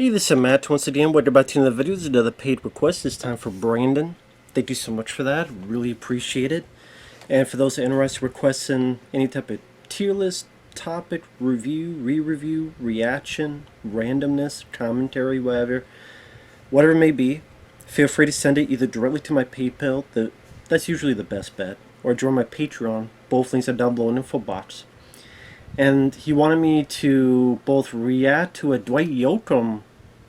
Hey, this is Matt once again. We're about to end the video. This is another paid request. This time for Brandon. Thank you so much for that. Really appreciate it. And for those interested in requesting any type of tier list, topic, review, re-review, reaction, randomness, commentary, whatever it may be, feel free to send it either directly to my PayPal, that's usually the best bet, or join my Patreon. Both links are down below in the info box. And he wanted me to both react to a Dwight Yoakam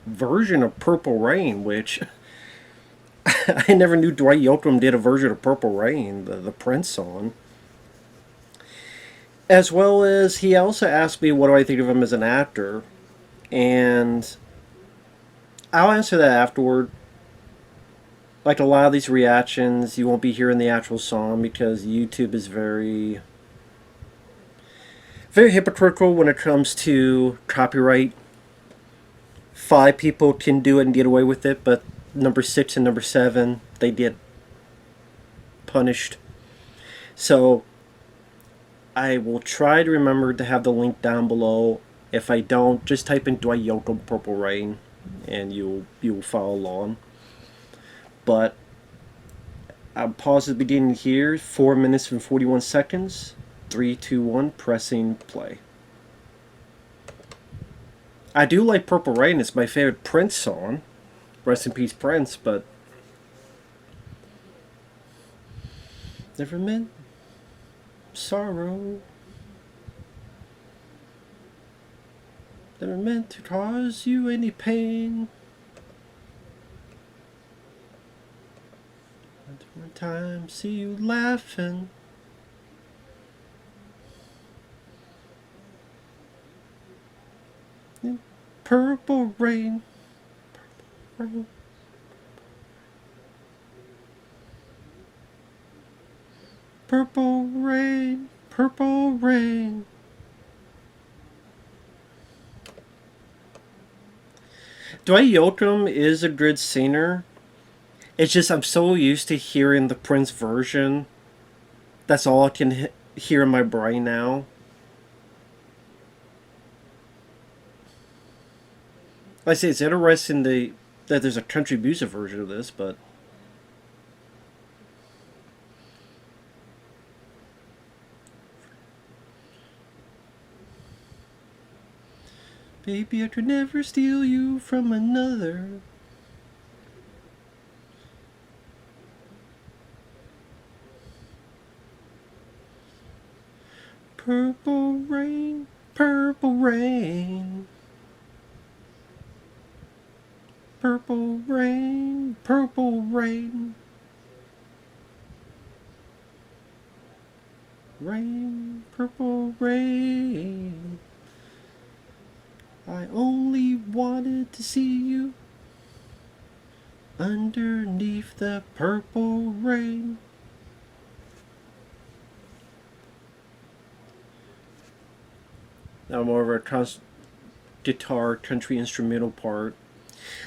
version of Purple Rain, which I never knew Dwight Yoakam did a version of Purple Rain, the Prince song. As well as he also asked me what do I think of him as an actor, and I'll answer that afterward. Like a lot of these reactions, you won't be hearing the actual song because YouTube is very hypocritical when it comes to copyright. 5 people can do it and get away with it, but number 6 and number 7, they get punished. So I will try to remember to have the link down below. If I don't, just type in Dwight Yoakam Purple Rain and you'll follow along. But I'll pause at the beginning here. 4 minutes and 41 seconds. 3, 2, 1, pressing play. I do like Purple Rain. It's my favorite Prince song. Rest in peace, Prince, but never meant sorrow. Never meant to cause you any pain. One time, see you laughing. Purple rain, purple rain. Purple rain, purple rain. Dwight Yoakam is a good singer. It's just I'm so used to hearing the Prince version. That's all I can hear in my brain now. Like I say, it's interesting that there's a country music version of this, but baby, I could never steal you from another. Purple rain, purple rain. Purple rain, purple rain. Rain, purple rain. I only wanted to see you underneath the purple rain. Now more of a guitar country instrumental part.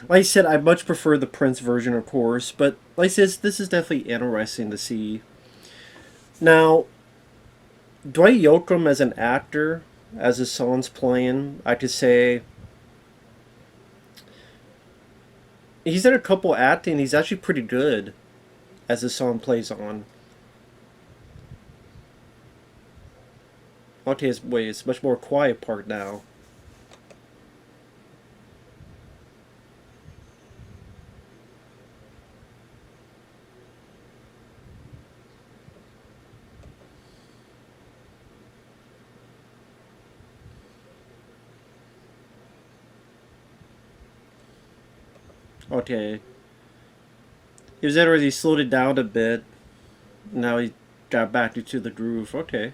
Like I said, I much prefer the Prince version, of course, but like I said, this is definitely interesting to see. Now, Dwight Yoakam as an actor, as his song's playing, I could say he's done a couple acting. He's actually pretty good as the song plays on. Okay, wait, it's much more quiet part now. Okay. He was already slowed it down a bit. Now he got back into the groove. Okay.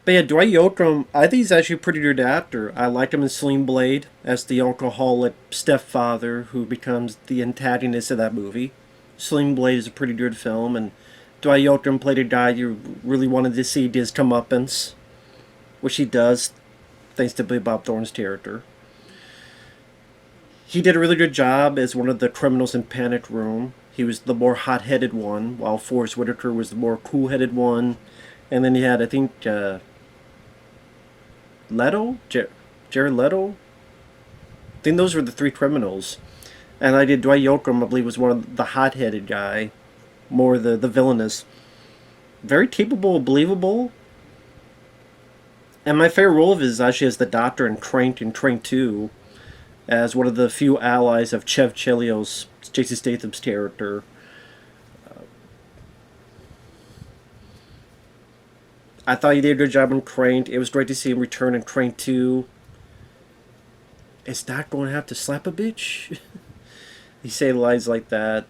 But yeah, Dwight Yoakam, I think he's actually a pretty good actor. I like him in Sling Blade as the alcoholic stepfather who becomes the antagonist of that movie. Sling Blade is a pretty good film, and Dwight Yoakam played a guy you really wanted to see his comeuppance, which he does, thanks to Billy Bob Thornton's character. He did a really good job as one of the criminals in Panic Room. He was the more hot-headed one, while Forrest Whitaker was the more cool-headed one. And then you had, I think, Leto? Jared Leto. I think those were the three criminals. And I did Dwight Yoakam, I believe, was one of the hot-headed guy, more the villainous. Very capable, believable. And my favorite role of his is actually as the doctor in Crank and Crank 2, as one of the few allies of Chev Chelios, Jason Statham's character. I thought he did a good job in Crank. It was great to see him return in Crank 2. Is Doc going to have to slap a bitch? He say lines like that.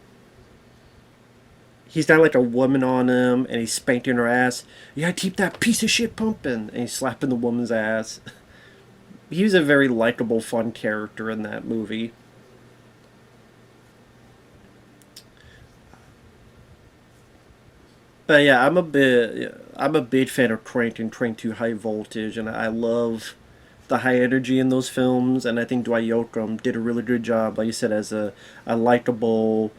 He's not like a woman on him, and he's spanking her ass. You gotta keep that piece of shit pumping, and he's slapping the woman's ass. He was a very likable, fun character in that movie. But yeah, I'm a big fan of Crank and Crank 2 High Voltage, and I love the high energy in those films. And I think Dwight Yoakam did a really good job, like you said, as a likable,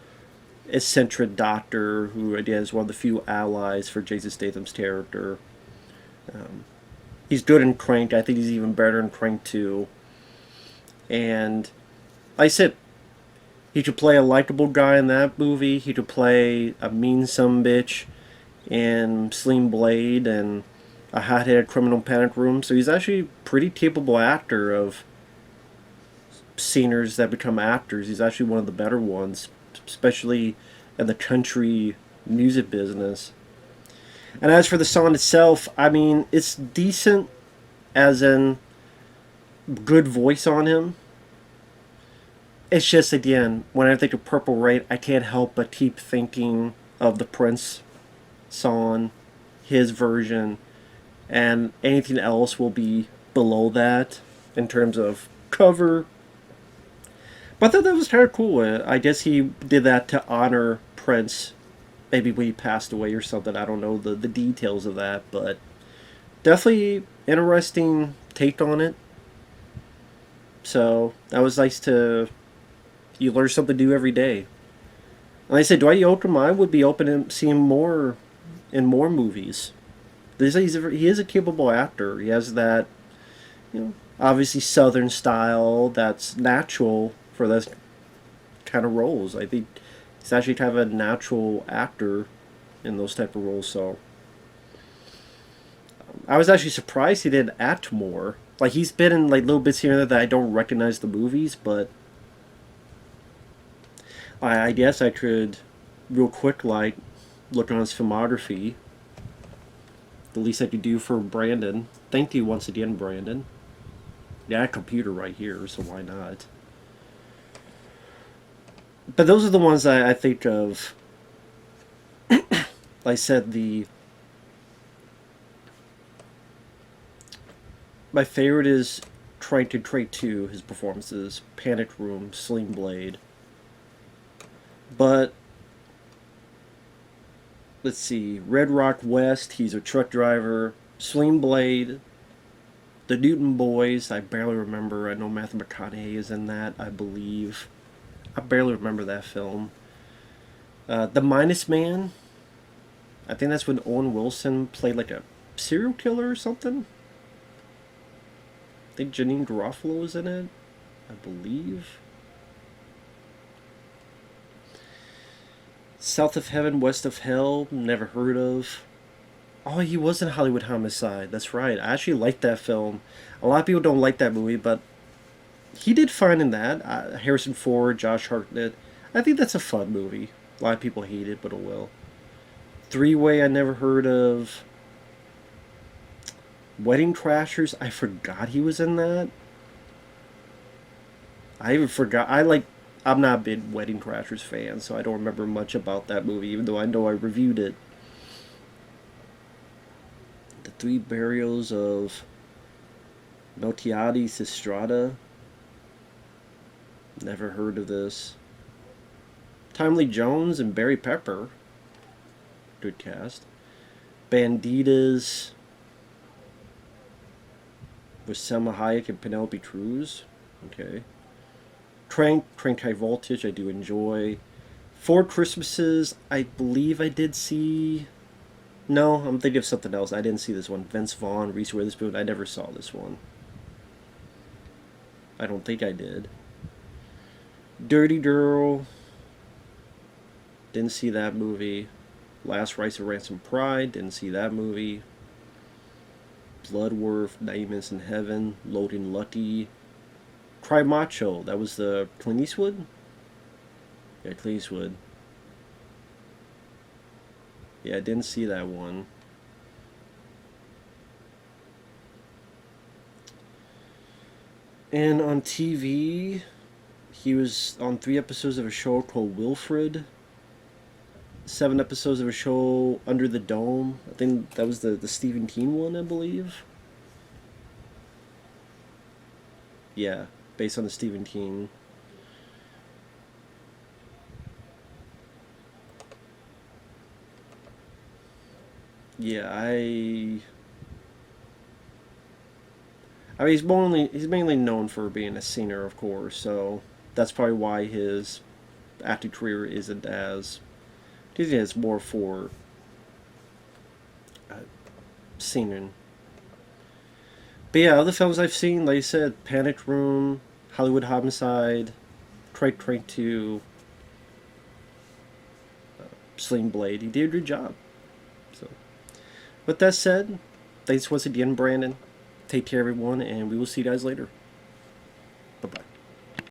eccentric doctor who again is one of the few allies for Jason Statham's character. Um, he's good in Crank. I think he's even better in Crank 2. And like I said, he could play a likable guy in that movie. He could play a mean some bitch in Sling Blade and a hot-headed criminal panic room. So he's actually a pretty capable actor of singers that become actors. He's actually one of the better ones, especially in the country music business. And as for the song itself, I mean, it's decent, as in good voice on him. It's just, again, when I think of Purple Rain, I can't help but keep thinking of the Prince song, his version, and anything else will be below that in terms of cover. But I thought that was kind of cool. I guess he did that to honor Prince, maybe when he passed away or something. I don't know the details of that, but definitely interesting take on it. So that was nice to, you learn something new every day. Like I said, Dwight Yoakam, I would be open to seeing more in more movies. He is a capable actor. He has that, obviously Southern style that's natural for those kind of roles. I think he's actually kind of a natural actor in those type of roles. So I was actually surprised he didn't act more. Like, he's been in like little bits here and there that I don't recognize the movies, but I guess I could real quick like look on his filmography. The least I could do for Brandon. Thank you once again, Brandon. Yeah, I have a computer right here, so why not? But those are the ones I think of. Like I said, my favorite is Trying to Trade 2, his performances, Panic Room, Sling Blade. But let's see, Red Rock West, he's a truck driver. Sling Blade, The Newton Boys, I barely remember. I know Matthew McConaughey is in that, I believe. I barely remember that film. The Minus Man, I think that's when Owen Wilson played like a serial killer or something. I think Janine Garofalo was in it, I believe. South of Heaven, West of Hell, never heard of. Oh, he was in Hollywood Homicide. That's right. I actually liked that film. A lot of people don't like that movie, but he did fine in that. Harrison Ford, Josh Hartnett. I think that's a fun movie. A lot of people hate it, but oh well. Three Way, I never heard of. Wedding Crashers, I forgot he was in that. I even forgot. I'm not a big Wedding Crashers fan, so I don't remember much about that movie, even though I know I reviewed it. The Three Burials of Meltiades Estrada. Never heard of this. Timely Jones and Barry Pepper. Good cast. Banditas with Selma Hayek and Penelope Cruz. Okay. Crank High Voltage, I do enjoy. Four Christmases, I believe I did see. No, I'm thinking of something else. I didn't see this one. Vince Vaughn, Reese Witherspoon, I never saw this one. I don't think I did. Dirty Girl. Didn't see that movie. Last Rites of Ransom Pride. Didn't see that movie. Bloodworth. Nightmares in Heaven. Loading Lucky. Cry Macho. That was the Clint Eastwood? Yeah, Clint Eastwood. Yeah, I didn't see that one. And on TV, he was on 3 episodes of a show called Wilfred. 7 episodes of a show Under the Dome. I think that was the Stephen King one, I believe. Yeah, based on the Stephen King. Yeah, I mean, he's mainly known for being a singer, of course. So that's probably why his acting career isn't as. I think it's more for uh, singing. But yeah, other films I've seen, like I said, Panic Room, Hollywood Homicide, Crank 2, Sling Blade. He did a good job. So, with that said, thanks once again, Brandon. Take care, everyone, and we will see you guys later. Bye bye.